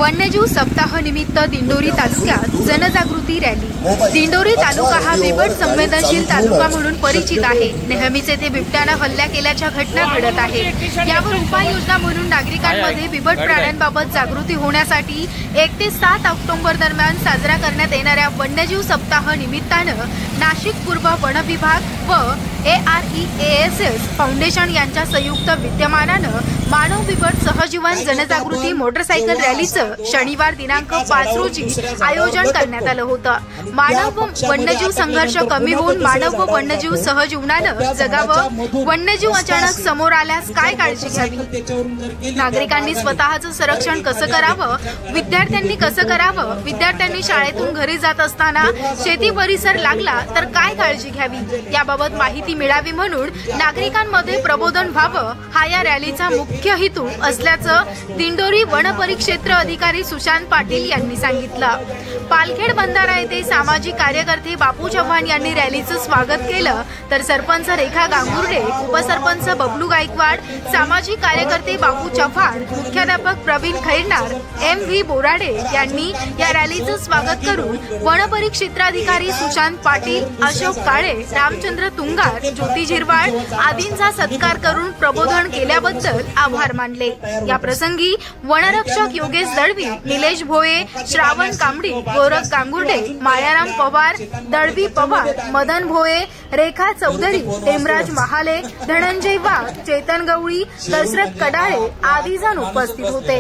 वन्यजीव सप्ताह निमित्त दिंडोरी तालुक्यात जनजागृती रॅली। दिंडोरी तालुका हा बिबट संवेदनशील तालुका म्हणून परिचित आहे। नेहमीच येथे बिबट्याने हल्ला केल्याच्या घटना घडत आहेत। यावर उपाययोजना म्हणून नागरिकांमध्ये बिबट प्राण्यांबाबत जागृती होण्यासाठी 1 ते 7 ऑक्टोबर दरम्यान साजरा करण्यात येणाऱ्या वन्यजीव सप्ताह निमित्ताने नाशिक पूर्व वन विभाग व AREASS फाउंडेशन यांच्या संयुक्त विद्यमानाने मानव बिबट सहजीवन जनजागृती मोटरसायकल रॅलीचं शनिवार दिनांक 5 रोजी आयोजन करण्यात आलं होतं। मानव व वन्यजीव संघर्ष कमी होऊन मानव व वन्यजीव सहजीवनाने जगावं। वन्यजीव अचानक समोर आल्यास काय काळजी घ्यावी, नागरिकांनी स्वतःचं संरक्षण कसं करावं, विद्यार्थ्यांनी कसं करावं, विद्यार्थ्यांनी शाळेतून घरी जात असताना शेती परिसर लागला तर काय काळजी घ्यावी याबाबत माहिती मिळावी म्हणून नागरिकांमध्ये प्रबोधन व्हावं हा या रॅलीचा मुख्य हेतू असल्याचं दिंडोरी वन परिक्षेत्र अधिकारी सुशांत पाटील यांनी सांगितलं। पालखेड बंधारा येथे सामाजिक कार्यकर्ते बापू चव्हाण यांनी रॅलीचं स्वागत केलं, तर सरपंच रेखा गांगुर्डे, उपसरपंच बबलू गायकवाड, सामाजिक कार्यकर्ते बापू चव्हाण, मुख्याध्यापक प्रवीण खैरनार, MV बोराडे यांनी या रॅलीचं स्वागत करून वन परिक्षेत्राधिकारी सुशांत पाटील, अशोक काळे, रामचंद्र तुंगार, ज्योती झिरवाळ आदींचा सत्कार करून प्रबोधन केल्याबद्दल आभार मानले। या प्रसंगी वनरक्षक योगेश दळवी, निलेश भोये, श्रावण कांबडी, गोरख गांगुर्डे, मायाराम पवार, दळवी पवार, मदन भोये, रेखा चौधरी, हेमराज महाले, धनंजय वाघ, चेतन गवळी, दशरथ कडाळे आदी जण उपस्थित होते।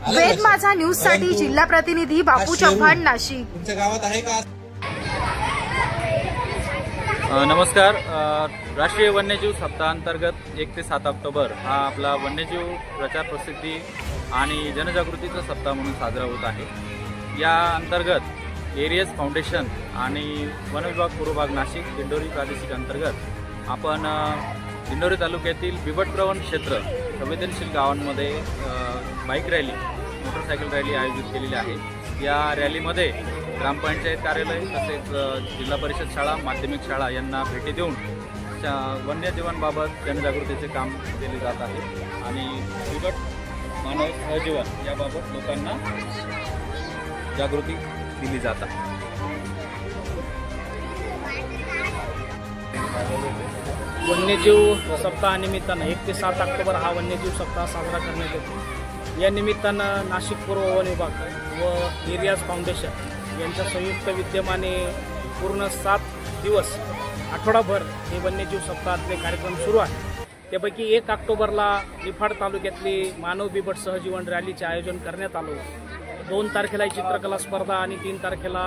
वेद माझा न्यूज साठी जिल्हा प्रतिनिधी बापू चव्हाण, नाशिक। नमस्कार। राष्ट्रीय वन्यजीव सप्ताह अंतर्गत 1 ते 7 ऑक्टोबर हा आपला वन्यजीव प्रचार प्रसिद्धी आणि जनजागृतीचा सप्ताह म्हणून साजरा होत आहे। या अंतर्गत AREASS फाउंडेशन आणि वन विभाग पूर्व भाग नाशिक दिंडोरी प्रादेशिक अंतर्गत आपण दिंडोरी तालुक्यातील बिबट प्रवण क्षेत्र संवेदनशील गावांमध्ये बाईक रॅली, मोटरसायकल रॅली आयोजित केलेली आहे। या रॅलीमध्ये ग्रामपंचायत कार्यालय तसेच जिल्हा परिषद शाळा, माध्यमिक शाळा यांना भेटी देऊन वन्यजीवांबाबत जनजागृतीचे काम केले जात आहे आणि बिबट मानव सहजीवन याबाबत लोकांना जागृती दिली जात आहे। वन्यजीव सप्ताहानिमित्तानं 1 ते 7 ऑक्टोबर हा वन्यजीव सप्ताह साजरा करण्यात येतो। या निमित्तानं नाशिक पूर्व वन विभाग व AREASS फाउंडेशन यांच्या संयुक्त विद्यमाने पूर्ण 7 दिवस आठवडाभर हे वन्यजीव सप्ताहातले कार्यक्रम सुरू आहेत। त्यापैकी 1 ऑक्टोबरला निफाड तालुक्यातली मानव बिबट सहजीवन रॅलीचे आयोजन करण्यात आलं। 2 तारखेला चित्रकला स्पर्धा आणि 3 तारखेला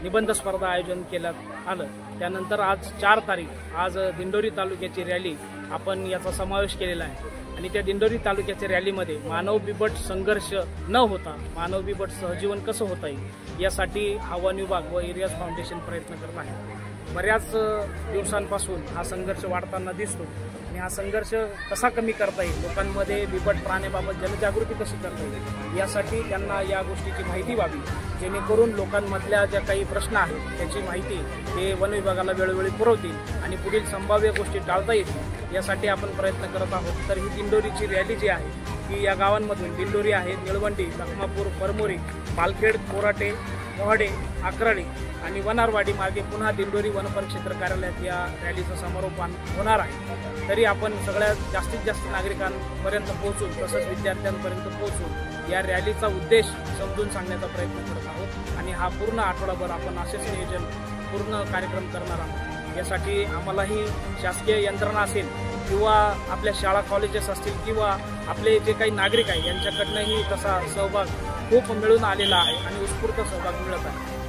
निबंध स्पर्धा आयोजन करण्यात आलं। त्यानंतर आज 4 तारीख आज दिंडोरी तालुक्याची रॅली आपण याचा समावेश केलेला आहे आणि त्या दिंडोरी तालुक्याच्या रॅलीमध्ये मानव बिबट संघर्ष न होता मानव बिबट सहजीवन कसं होता येईल यासाठी हा वन विभाग व AREASS फाउंडेशन प्रयत्न करत आहे। बऱ्याच दिवसांपासून हा संघर्ष वाढताना दिसतो आणि हा संघर्ष कसा कमी करता येईल, लोकांमध्ये बिबट प्राण्याबाबत जनजागृती कशी करता येईल यासाठी त्यांना या गोष्टीची माहिती व्हावी, जेणेकरून लोकांमधल्या ज्या काही प्रश्न आहेत त्याची माहिती ते वन विभागाला वेळोवेळी पुरवतील आणि पुढील संभाव्य गोष्टी टाळता येतील यासाठी आपण प्रयत्न करत आहोत। तर ही दिंडोरीची रॅली जी आहे ती या गावांमधून दिंडोरी आहे, निळवंडी, लखमापूर, परमोरी, पालखेड, कोराटे, मोहाडे, अकराळी आणि वनारवाडी मार्गे पुन्हा दिंडोरी वन परिक्षेत्र कार्यालयात या रॅलीचं समारोपन होणार आहे। तरी आपण सगळ्यात जास्तीत जास्त नागरिकांपर्यंत पोहोचून तसंच विद्यार्थ्यांपर्यंत पोहोचून या रॅलीचा उद्देश समजून सांगण्याचा प्रयत्न करत आहोत आणि हा पूर्ण आठवडाभर आपण असेच नियोजन पूर्ण कार्यक्रम करणार आहोत। यासाठी आम्हालाही शासकीय यंत्रणा असेल किंवा आपल्या शाळा कॉलेजेस असतील किंवा आपले जे काही नागरिक आहे यांच्याकडनंही तसा सहभाग खूप मिळून आलेला आहे आणि उत्स्फूर्त सहभाग मिळत आहे।